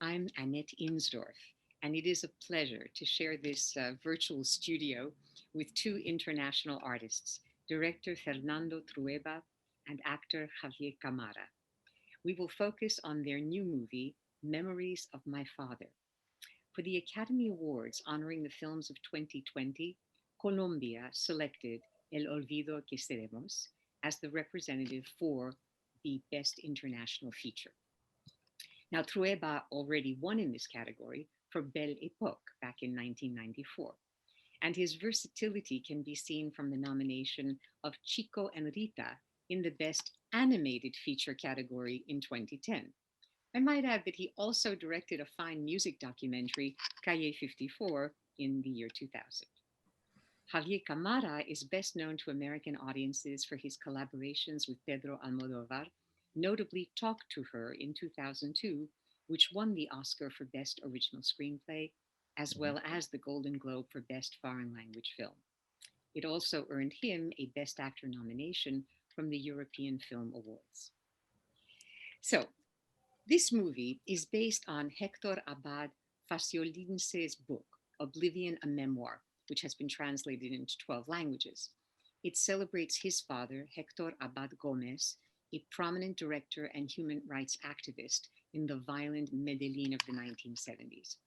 I'm Annette Insdorf, and it is a pleasure to share this virtual studio with two international artists, director Fernando Trueba and actor Javier Cámara. We will focus on their new movie, Memories of My Father. For the Academy Awards honoring the films of 2020, Colombia selected El Olvido que Seremos as the representative for the Best International Feature. Now, Trueba already won in this category for Belle Epoque back in 1994, and his versatility can be seen from the nomination of Chico and Rita in the Best Animated Feature category in 2010. I might add that he also directed a fine music documentary, Calle 54, in the year 2000. Javier Cámara is best known to American audiences for his collaborations with Pedro Almodóvar, notably Talk to Her in 2002, which won the Oscar for Best Original Screenplay, as well as the Golden Globe for Best Foreign Language Film. It also earned him a Best Actor nomination from the European Film Awards. So, this movie is based on Héctor Abad Faciolince's book, Oblivion, a Memoir, which has been translated into 12 languages. It celebrates his father, Héctor Abad Gómez, a prominent director and human rights activist in the violent Medellín of the 1970s.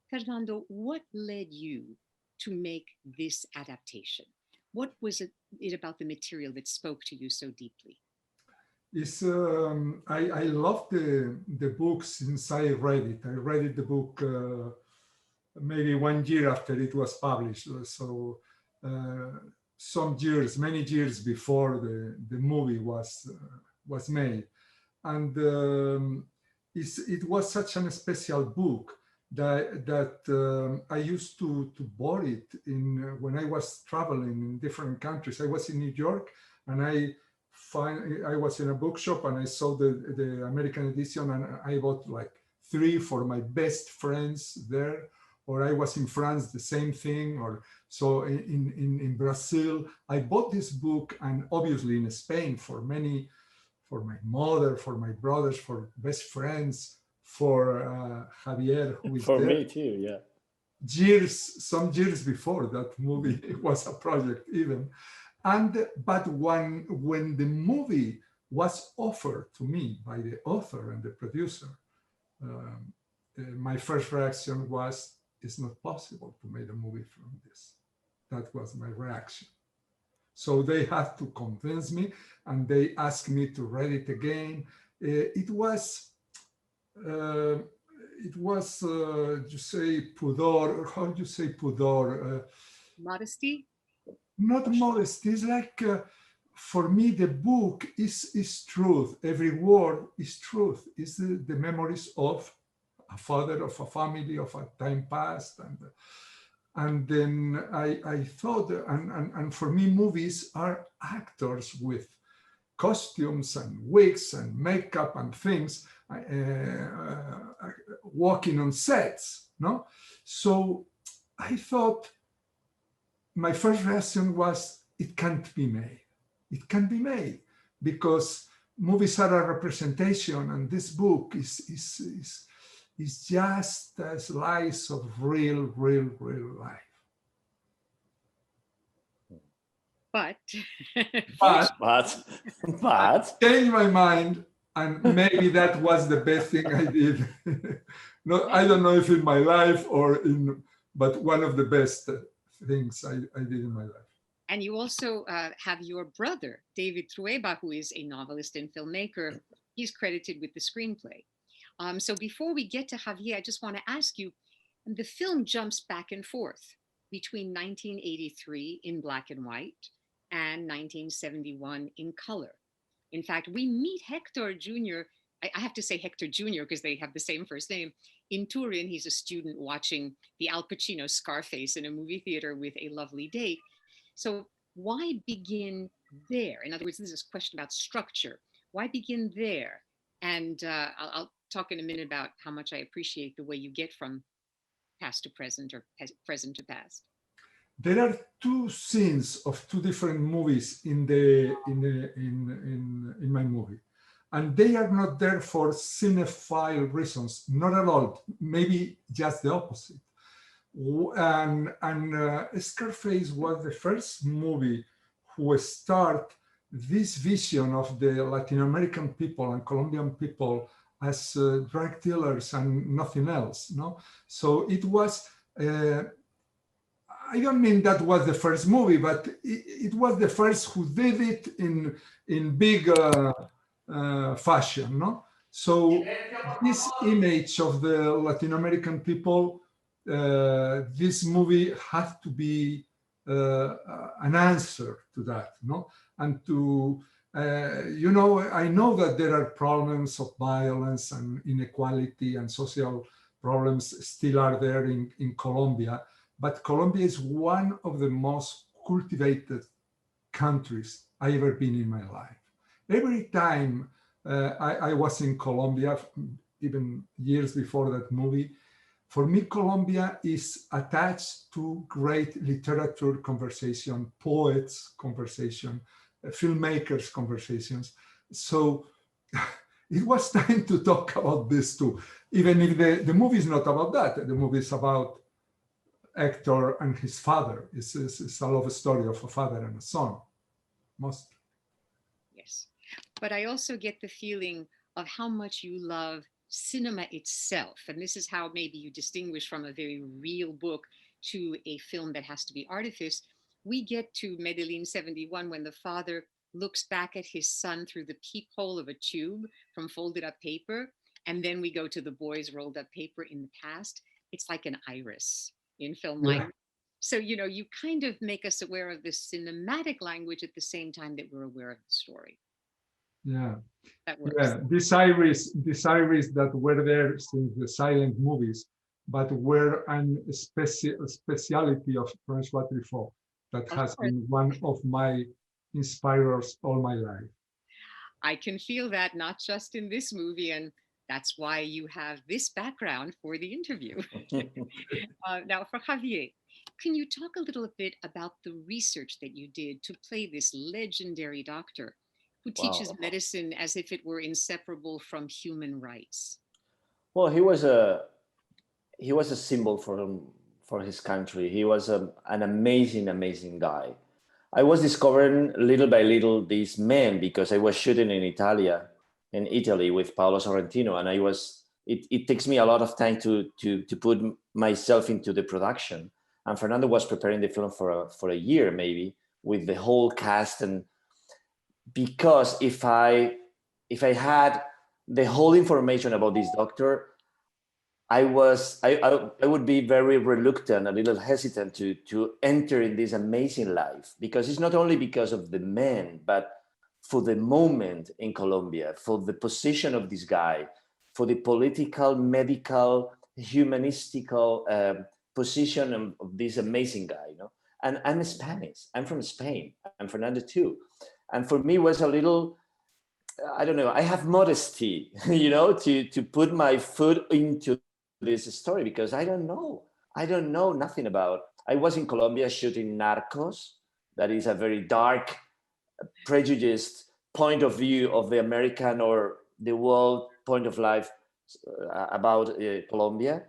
Fernando, what led you to make this adaptation? What was it about the material that spoke to you so deeply? I love the book since I read it. I read the book maybe 1 year after it was published. So many years before the movie was made. And it was such a special book that I used to borrow it when I was traveling in different countries. I was in New York, and I was in a bookshop, and I saw the American edition, and I bought like 3 for my best friends there. Or I was in France, the same thing. Or so in Brazil, I bought this book, and obviously in Spain for my mother, for my brothers, for best friends, for Javier, who is for there. Me too, yeah. Some years before that movie was a project even. But when the movie was offered to me by the author and the producer, my first reaction was, it's not possible to make a movie from this. That was my reaction. So they had to convince me, and they asked me to read it again. It was you say pudor, how do you say pudor? Modesty? Not modesty. It's like, for me, the book is truth. Every word is truth. It's the memories of a father, of a family, of a time past. And then I thought, and for me, movies are actors with costumes and wigs and makeup and things, walking on sets, no? So I thought, my first reaction was, it can't be made. It can't be made because movies are a representation, and this book is just a slice of real life. But I changed my mind, and maybe that was the best thing I did. No, I don't know if in my life but one of the best things I did in my life. And you also have your brother, David Trueba, who is a novelist and filmmaker. He's credited with the screenplay. So before we get to Javier, I just want to ask you, the film jumps back and forth between 1983 in black and white and 1971 in color. In fact, we meet Hector Jr., I have to say Hector Jr. because they have the same first name. In Turin, he's a student watching the Al Pacino Scarface in a movie theater with a lovely date. So why begin there? In other words, this is a question about structure. Why begin there? And I'll talk in a minute about how much I appreciate the way you get from past to present or present to past. There are 2 scenes of 2 different movies in my movie. And they are not there for cinephile reasons, not at all, maybe just the opposite. And Scarface was the first movie who start this vision of the Latin American people and Colombian people as drug dealers and nothing else. No, so it was. I don't mean that was the first movie, but it was the first who did it in big fashion. No, so this image of the Latin American people, this movie had to be an answer to that. No, and to I know that there are problems of violence and inequality and social problems still are there in Colombia, but Colombia is one of the most cultivated countries I ever been in my life. Every time I was in Colombia, even years before that movie, for me, Colombia is attached to great literature conversation, poets conversation, filmmakers conversations. So it was time to talk about this too, even if the movie is not about that. The movie is about Héctor and his father. It's a love story of a father and a son, mostly. Yes, but I also get the feeling of how much you love cinema itself. And this is how maybe you distinguish from a very real book to a film that has to be artifice. We get to Medellín 71 when the father looks back at his son through the peephole of a tube from folded up paper. And then we go to the boy's rolled up paper in the past. It's like an iris in film language. So, you kind of make us aware of the cinematic language at the same time that we're aware of the story. Yeah. That works. Yeah, this iris that were there since the silent movies, but were a speciality of François Truffaut that has been one of my inspirers all my life. I can feel that not just in this movie, and that's why you have this background for the interview. Now, for Javier, can you talk a little bit about the research that you did to play this legendary doctor who teaches medicine as if it were inseparable from human rights? Well, he was a symbol for his country. He was an amazing guy. I was discovering little by little these men because I was shooting in Italy with Paolo Sorrentino, and it takes me a lot of time to put myself into the production. And Fernando was preparing the film for a year maybe with the whole cast, and because if I had the whole information about this doctor, I would be very reluctant, a little hesitant to enter in this amazing life, because it's not only because of the man, but for the moment in Colombia, for the position of this guy, for the political, medical, humanistical position of this amazing guy, And I'm Spanish. I'm from Spain. I'm Fernando too. And for me, it was a little, I don't know, I have modesty, to put my foot into this story, because I don't know nothing about. I was in Colombia shooting Narcos. That is a very dark, prejudiced point of view of the American or the world point of life about Colombia.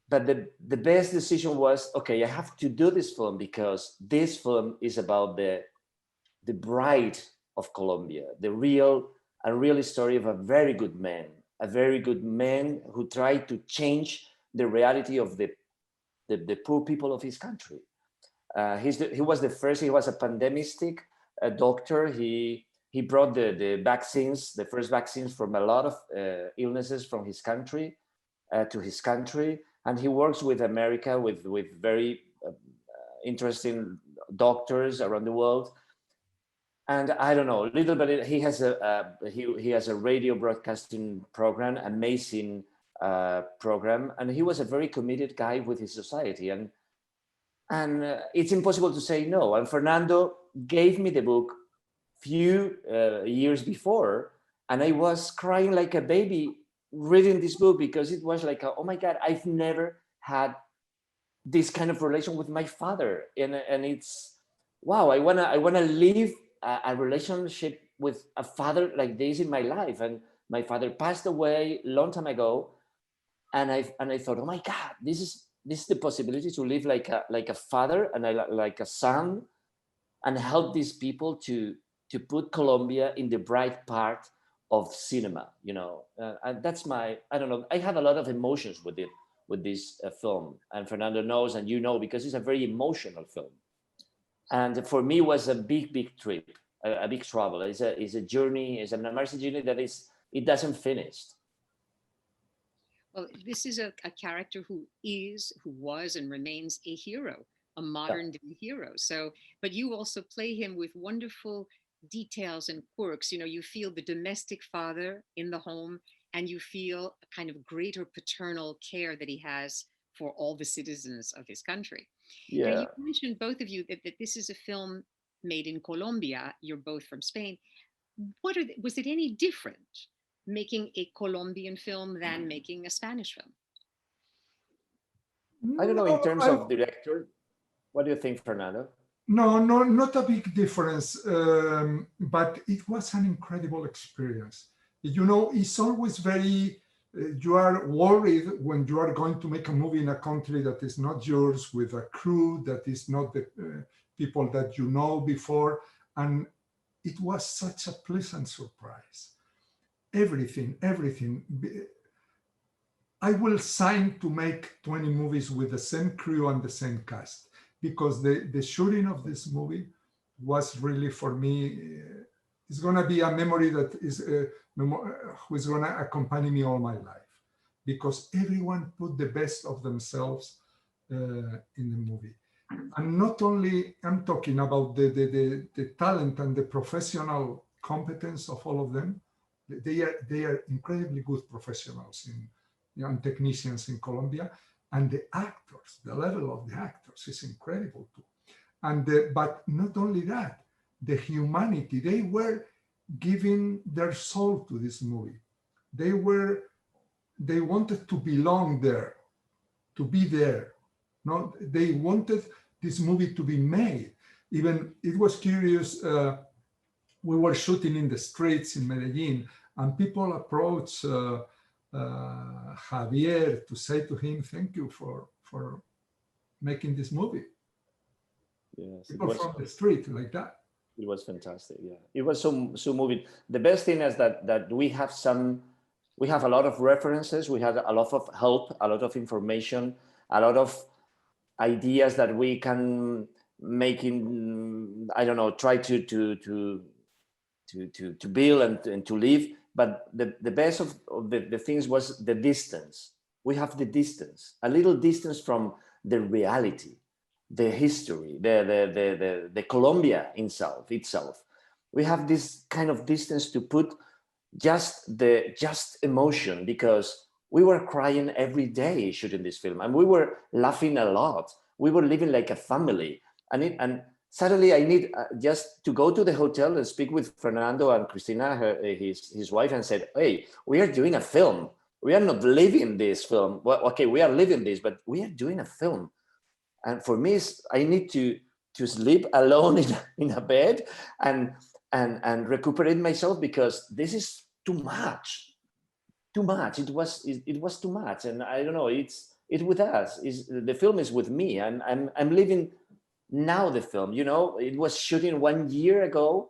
But the best decision was, okay, I have to do this film because this film is about the bride of Colombia, a real story of a very good man who tried to change the reality of the poor people of his country. He was the first. He was a pandemistic doctor. He brought the first vaccines from a lot of illnesses from his country to his country, and he works with America with very interesting doctors around the world. And I don't know, little bit. He has a radio broadcasting program, amazing program, and he was a very committed guy with his society. And it's impossible to say no. And Fernando gave me the book few years before, and I was crying like a baby reading this book, because it was like, oh my God, I've never had this kind of relation with my father, and it's wow. I wanna live a relationship with a father like this in my life. And my father passed away a long time ago. And I thought, oh my God, this is the possibility to live like a father and like a son, and help these people to put Colombia in the bright part of cinema, you know. And that's I don't know, I have a lot of emotions with it, with this film, and Fernando knows, and you know, because it's a very emotional film. And for me, it was a big trip, a big travel. It's a journey, it's an immersive journey that it doesn't finish. Well, this is a character who was, and remains a hero, a modern day hero. So, but you also play him with wonderful details and quirks. You know, you feel the domestic father in the home, and you feel a kind of greater paternal care that he has for all the citizens of his country. Yeah. Now, you mentioned, both of you, that this is a film made in Colombia. You're both from Spain. Was it any different making a Colombian film than making a Spanish film? I don't know, in terms of director, what do you think, Fernando? No, not a big difference, but it was an incredible experience. You know, it's always very, you are worried when you are going to make a movie in a country that is not yours, with a crew that is not the people that you know before. And it was such a pleasant surprise. Everything. I will sign to make 20 movies with the same crew and the same cast, because the shooting of this movie was really, for me, it's going to be a memory that is who is going to accompany me all my life, because everyone put the best of themselves in the movie. And not only, I'm talking about the talent and the professional competence of all of them. They are incredibly good professionals and technicians in Colombia, and the actors, the level of the actors is incredible too. And but not only that, the humanity, they were giving their soul to this movie. They wanted to belong there, to be there. No, they wanted this movie to be made. Even, it was curious, we were shooting in the streets in Medellín, and people approached Javier to say to him, thank you for making this movie. Yes, people from the street like that. It was fantastic. Yeah, it was so moving. The best thing is that we have a lot of references. We had a lot of help, a lot of information, a lot of ideas that we can make in, I don't know, try to build and to live. But the best of the things was the distance. We have the distance, a little distance from the reality, the history, the Colombia itself. We have this kind of distance to put just emotion, because we were crying every day shooting this film, and we were laughing a lot. We were living like a family, and suddenly I need just to go to the hotel and speak with Fernando and Cristina, his wife, and said, hey, we are doing a film. We are not living this film. Well, okay, we are living this, but we are doing a film. And for me, I need to sleep alone in a bed and recuperate myself, because this is too much. It was too much. And I don't know, it's with us. The film is with me. I'm living now the film, you know. It was shooting 1 year ago,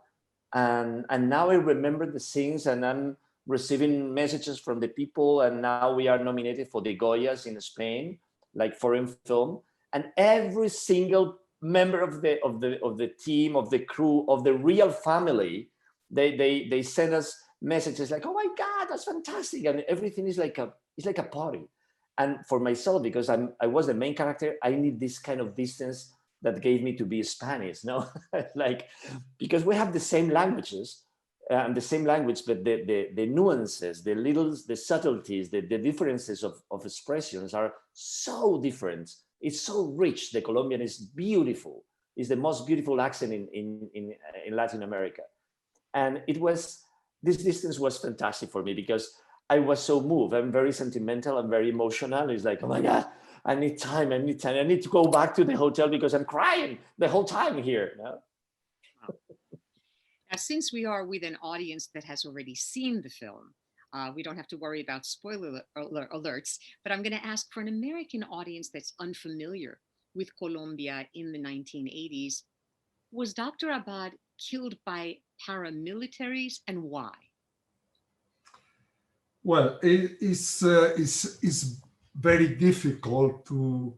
and now I remember the scenes, and I'm receiving messages from the people, and now we are nominated for the Goyas in Spain, like foreign film, and every single member of the team, of the crew, of the real family, they send us messages like, oh my God, that's fantastic, and everything is like a party. And for myself, because I was the main character, I need this kind of distance that gave me to be Spanish, no? Like, because we have the same languages and the same language, but the nuances, the subtleties, the differences of expressions are so different. It's so rich. The Colombian is beautiful. It's the most beautiful accent in Latin America. And this distance was fantastic for me, because I was so moved. I'm very sentimental. I'm very emotional. It's like, oh my God, I need time. I need to go back to the hotel because I'm crying the whole time here. No? Now, since we are with an audience that has already seen the film, we don't have to worry about spoiler alerts, but I'm going to ask for an American audience that's unfamiliar with Colombia in the 1980s. Was Dr. Abad killed by paramilitaries, and why? Well, it's very difficult to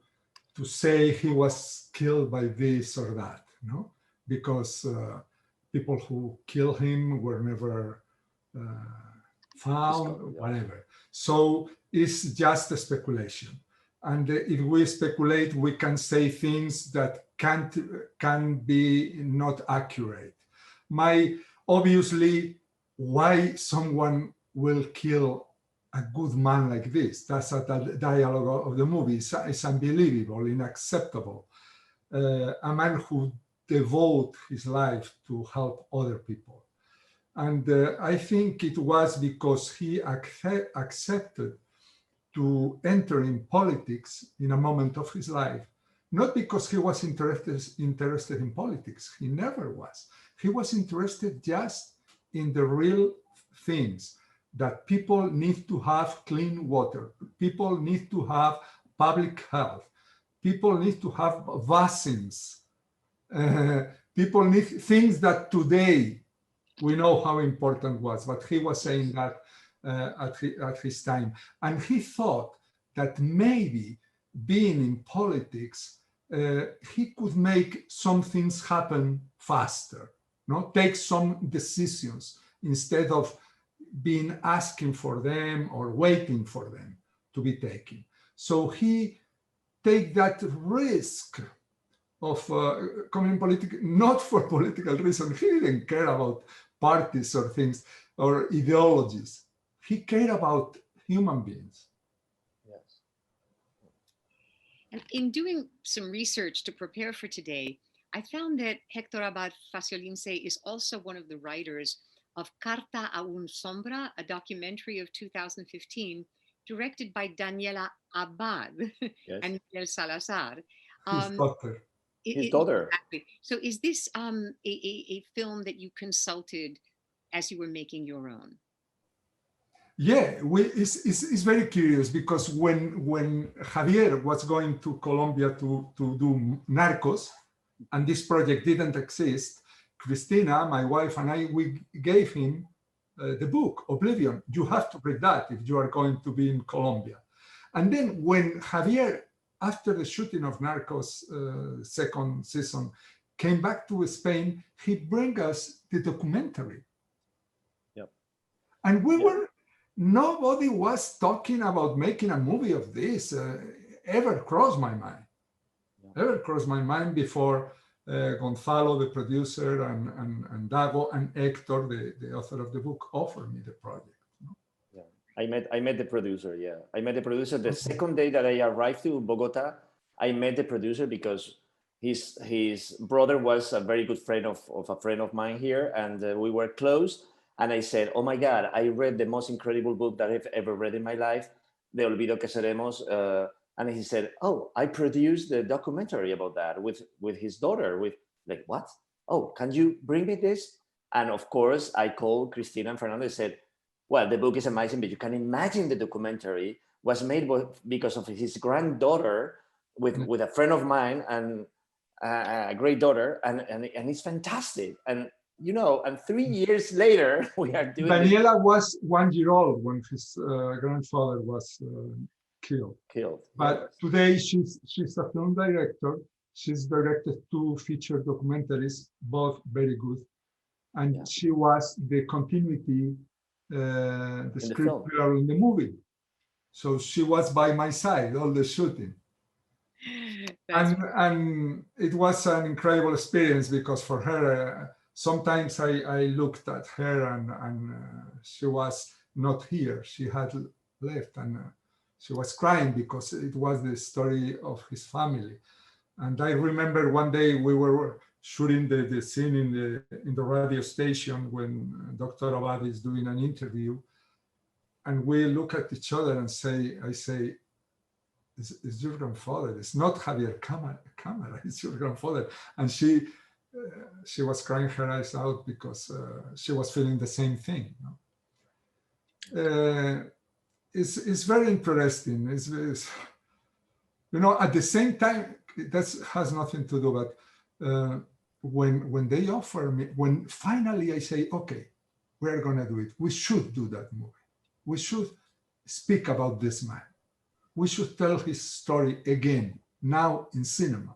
say he was killed by this or that, no? Because people who killed him were never found, whatever. So it's just a speculation. And if we speculate, we can say things that can be not accurate. Obviously, why someone will kill a good man like this? That's a dialogue of the movie. It's unbelievable, unacceptable. A man who devote his life to help other people. And I think it was because he accepted to enter in politics in a moment of his life, not because he was interested in politics. He never was. He was interested just in the real things, that people need to have clean water, people need to have public health, people need to have vaccines, people need things that today we know how important was, but he was saying that at his time. And he thought that maybe being in politics, he could make some things happen faster, no? Take some decisions instead of being asking for them or waiting for them to be taken. So he take that risk of coming political, not for political reasons. He didn't care about parties or things or ideologies. He cared about human beings. Yes. And in doing some research to prepare for today, I found that Héctor Abad Faciolince is also one of the writers of Carta a un Sombra, a documentary of 2015, directed by Daniela Abad Yes. and Miguel Salazar. His daughter. His daughter. Exactly. So is this a film that you consulted as you were making your own? Yeah, it's very curious because when Javier was going to Colombia to do Narcos, and this project didn't exist, Cristina, my wife, and I, we gave him the book, Oblivion. You have to read that if you are going to be in Colombia. And then when Javier, after the shooting of Narcos second season, came back to Spain, he bring us the documentary. Yep. And we were, nobody was talking about making a movie of this, ever crossed my mind. Ever crossed my mind before Gonzalo, the producer, and Dago, and Héctor, the author of the book, offered me the project. Yeah. I met the producer. Yeah, I met the producer the second day that I arrived to Bogota. I met the producer because his brother was a very good friend of a friend of mine here, and we were close. And I said, "Oh my God, I read the most incredible book that I've ever read in my life, De Olvido que Seremos." And he said, "Oh, I produced the documentary about that with his daughter." With like, what? "Oh, can you bring me this?" And of course, I called Cristina and Fernando and said, "Well, the book is amazing, but you can imagine the documentary was made because of his granddaughter with a friend of mine and a great daughter, and it's fantastic." And you know, and 3 years later, we are doing. Daniela was 1 year old when his grandfather was killed. But yes. Today she's a film director. She's directed 2 feature documentaries, both very good. And she was the continuity, the script girl in the movie. So she was by my side all the shooting. And it was an incredible experience because for her, sometimes I looked at her and she was not here. She had left and she was crying because it was the story of his family. And I remember one day we were shooting the scene in the radio station when Dr. Abad is doing an interview. And we look at each other and I say, it's your grandfather. It's not Javier Cámara, it's your grandfather. And she she was crying her eyes out because she was feeling the same thing. It's very interesting. At the same time, that has nothing to do, but when they offer me, when finally I say, okay, we're going to do it. We should do that movie. We should speak about this man. We should tell his story again, now in cinema.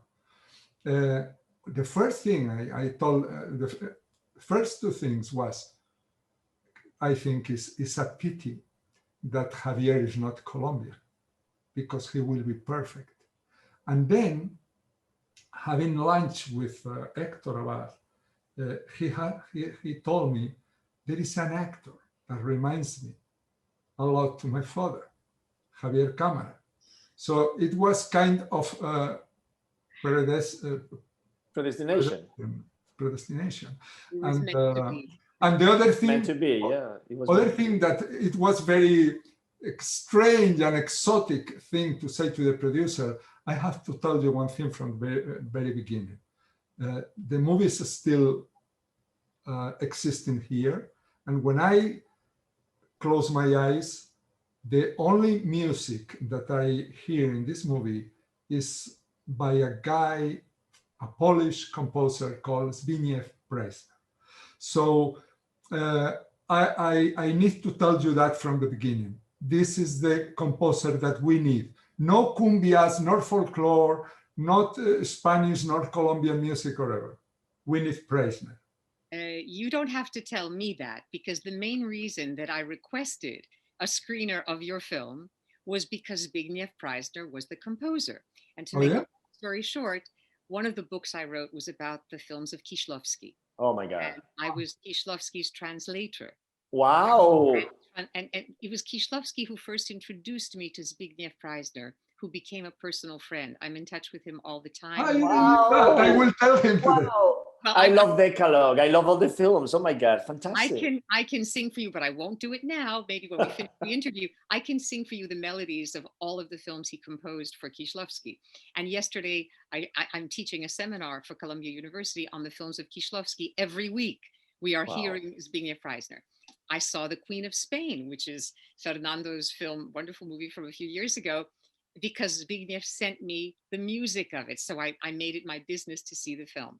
The first thing I told, the first two things was, I think it's a pity that Javier is not Colombian, because he will be perfect. And then, having lunch with Héctor Abad, he told me, there is an actor that reminds me a lot to my father, Javier Cámara. So it was kind of predestination. It was And, meant to be. and the other thing, Meant to be, yeah. It was other thing that it was very strange and exotic thing to say to the producer, I have to tell you one thing from the very beginning. The movie is still existing here. And when I close my eyes, the only music that I hear in this movie is by a guy, a Polish composer called Zbigniew Preissner. So I need to tell you that from the beginning. This is the composer that we need. No cumbias, nor folklore, not Spanish, nor Colombian music or whatever. We need Preissner. You don't have to tell me that, because the main reason that I requested a screener of your film was because Zbigniew Preissner was the composer. And to make a story short, one of the books I wrote was about the films of Kieślowski. Oh my God. And I was Kieślowski's translator. Wow. And it was Kieślowski who first introduced me to Zbigniew Preissner, who became a personal friend. I'm in touch with him all the time. Wow. I will tell him today. Well, I love Decalogue. I love all the films. Oh my God, fantastic. I can sing for you, but I won't do it now. Maybe when we finish the interview, I can sing for you the melodies of all of the films he composed for Kieślowski. And yesterday, I'm teaching a seminar for Columbia University on the films of Kieślowski. Every week, we are hearing Zbigniew Preissner. I saw The Queen of Spain, which is Fernando's film, wonderful movie from a few years ago, because Zbigniew sent me the music of it. So I made it my business to see the film.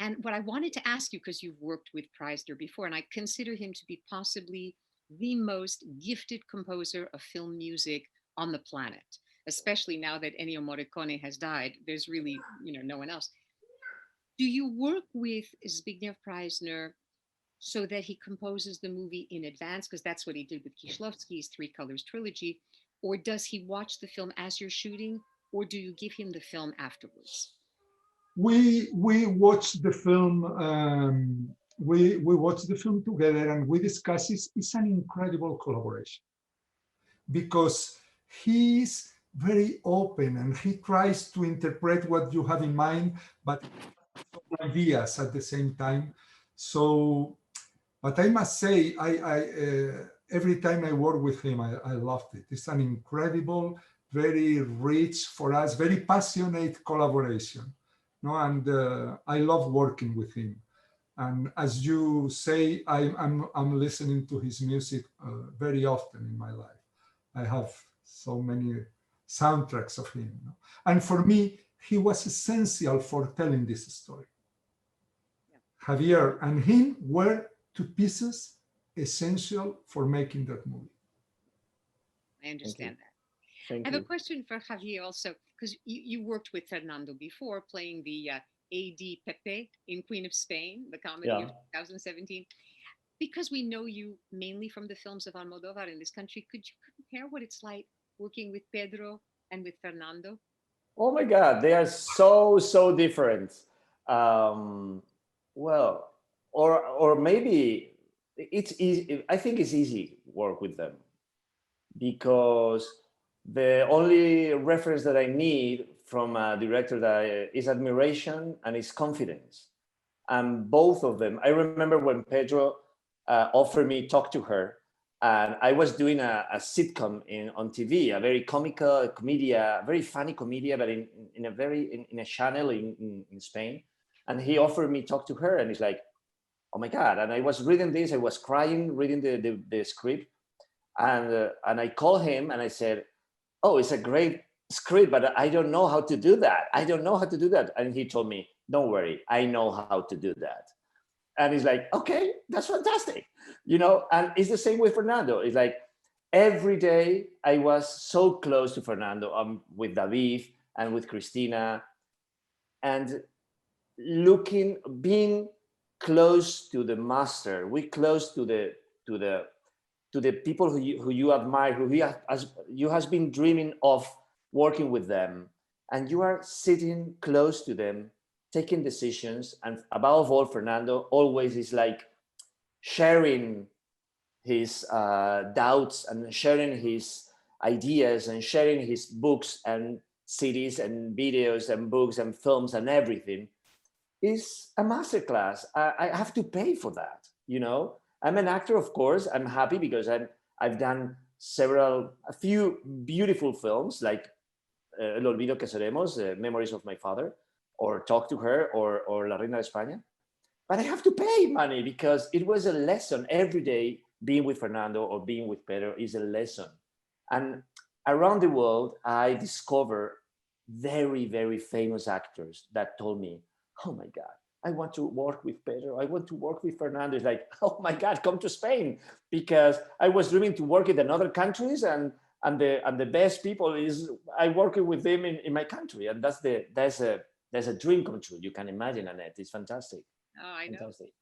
And what I wanted to ask you, because you've worked with Preissner before, and I consider him to be possibly the most gifted composer of film music on the planet, especially now that Ennio Morricone has died. There's really, no one else. Do you work with Zbigniew Preissner so that he composes the movie in advance, because that's what he did with Kieślowski's Three Colors trilogy, or does he watch the film as you're shooting, or do you give him the film afterwards? We watched the film. We watched the film together, and we discussed it. It's an incredible collaboration because he's very open and he tries to interpret what you have in mind, but ideas at the same time. So, but I must say, every time I work with him, I loved it. It's an incredible, very rich for us, very passionate collaboration. No, and I love working with him. And as you say, I'm listening to his music very often in my life. I have so many soundtracks of him. And for me, he was essential for telling this story. Yeah. Javier and him were two pieces essential for making that movie. I understand that. I have a question for Javier also, because you worked with Fernando before, playing the AD Pepe in Queen of Spain, the comedy of 2017. Because we know you mainly from the films of Almodóvar in this country, could you compare what it's like working with Pedro and with Fernando? Oh my God, they are so different. Well, or maybe it's easy. I think it's easy work with them because the only reference that I need from a director that is admiration and is confidence. And both of them, I remember when Pedro offered me talk to her, and I was doing a sitcom on TV, a very comical comedia, very funny comedia, but in a channel in Spain. And he offered me talk to her, and he's like, oh my God. And I was reading this, I was crying, reading the script. And I called him and I said, oh, it's a great script, but I don't know how to do that. I don't know how to do that. And he told me, don't worry, I know how to do that. And he's like, okay, that's fantastic. And it's the same with Fernando. It's like every day I was so close to Fernando, with David and with Christina, and being close to the master, we close to the people who you admire, who you has been dreaming of working with them, and you are sitting close to them, taking decisions. And above all, Fernando always is like sharing his doubts and sharing his ideas and sharing his books and CDs and videos and books and films and everything. Is a masterclass. I have to pay for that. I'm an actor, of course. I'm happy because I've done a few beautiful films like El Olvido que Seremos, Memories of My Father, or Talk to Her, or La Reina de España. But I have to pay money because it was a lesson. Every day being with Fernando or being with Pedro is a lesson. And around the world, I discover very, very famous actors that told me, oh my God, I want to work with Pedro. I want to work with Fernando. It's like, oh my God, come to Spain, because I was dreaming to work in other countries, and the best people is I working with them in my country, and that's a dream come true. You can imagine, Annette. It's fantastic. Oh, I know. Fantastic.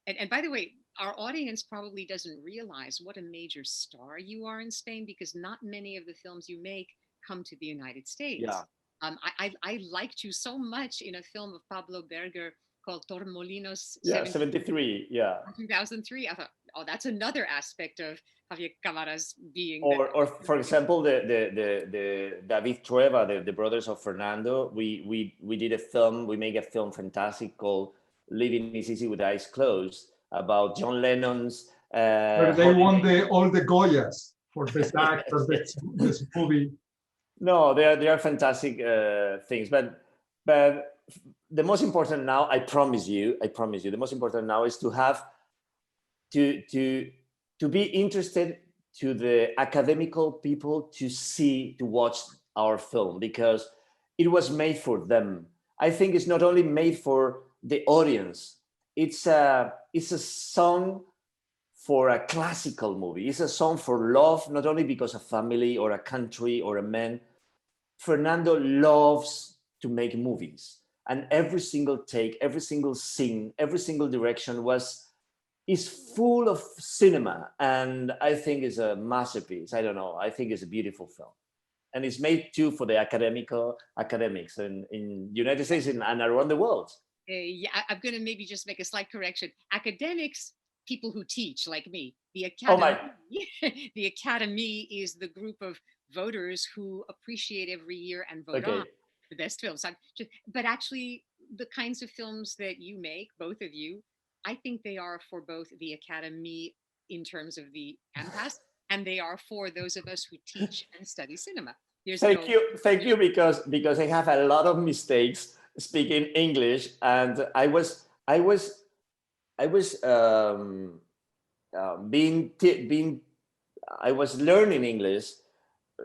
And by the way, our audience probably doesn't realize what a major star you are in Spain, because not many of the films you make come to the United States. Yeah. I liked you so much in a film of Pablo Berger called Torremolinos. Yeah, 73. Yeah. 2003. I thought, oh, that's another aspect of Javier Cámara's being. Or for example, the David Trueba, the brothers of Fernando. We did a film. We made a film fantastic called Living is Easy with Eyes Closed, about John Lennon's. But they won all the Goyas for best actor, this movie. No, they are fantastic things, but the most important now, I promise you, the most important now is to have to be interested to the academical people to watch our film, because it was made for them. I think it's not only made for the audience. It's a song for a classical movie. It's a song for love, not only because of family or a country or a man. Fernando loves to make movies, and every single take, every single scene, every single direction is full of cinema, and I think it's a masterpiece. I don't know. I think it's a beautiful film, and it's made too for the academics in United States and around the world. Yeah, I'm going to maybe just make a slight correction. Academics, people who teach, like me. The academy, the academy is the group of voters who appreciate every year and vote on the best films. But actually, the kinds of films that you make, both of you, I think they are for both the academy in terms of the AMPAS, and they are for those of us who teach and study cinema. Thank you, because I have a lot of mistakes speaking English, and I was learning English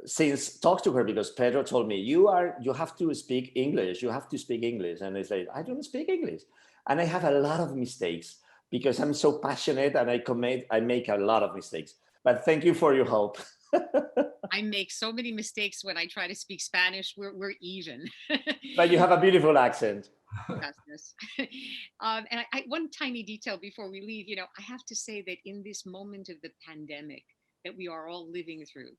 since Talk to Her, because Pedro told me you have to speak English, and it's like I don't speak English, and I have a lot of mistakes because I'm so passionate, and I make a lot of mistakes. But thank you for your help. I make so many mistakes when I try to speak Spanish. We're even. But you have a beautiful accent. And one tiny detail before we leave, I have to say that in this moment of the pandemic that we are all living through,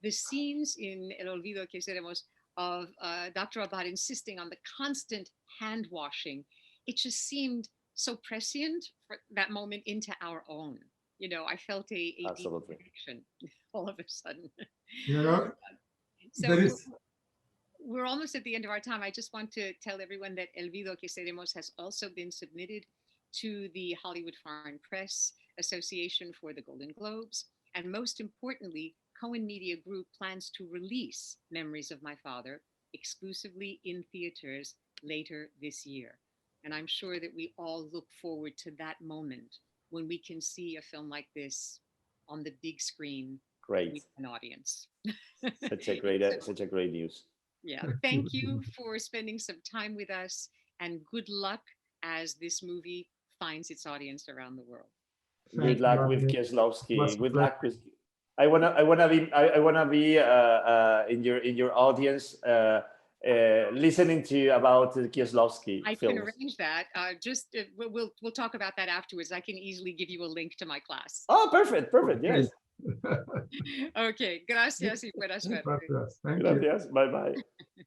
the scenes in El Olvido que Seremos of Dr. Abad insisting on the constant hand washing, it just seemed so prescient for that moment into our own. I felt a deep connection all of a sudden. So we're almost at the end of our time. I just want to tell everyone that El Olvido que Seremos has also been submitted to the Hollywood Foreign Press Association for the Golden Globes. And most importantly, Cohen Media Group plans to release Memories of My Father exclusively in theaters later this year. And I'm sure that we all look forward to that moment when we can see a film like this on the big screen Great. with an audience. Such a great news. Yeah, thank you for spending some time with us, and good luck as this movie finds its audience around the world. Good luck with Kieslowski. Good luck with. I wanna be in your audience, listening to you about the Kieslowski I films. can arrange that. We'll talk about that afterwards. I can easily give you a link to my class. Oh, perfect. Yes. Okay, gracias y buenas suerte. Gracias. Thank you. Gracias. Bye bye.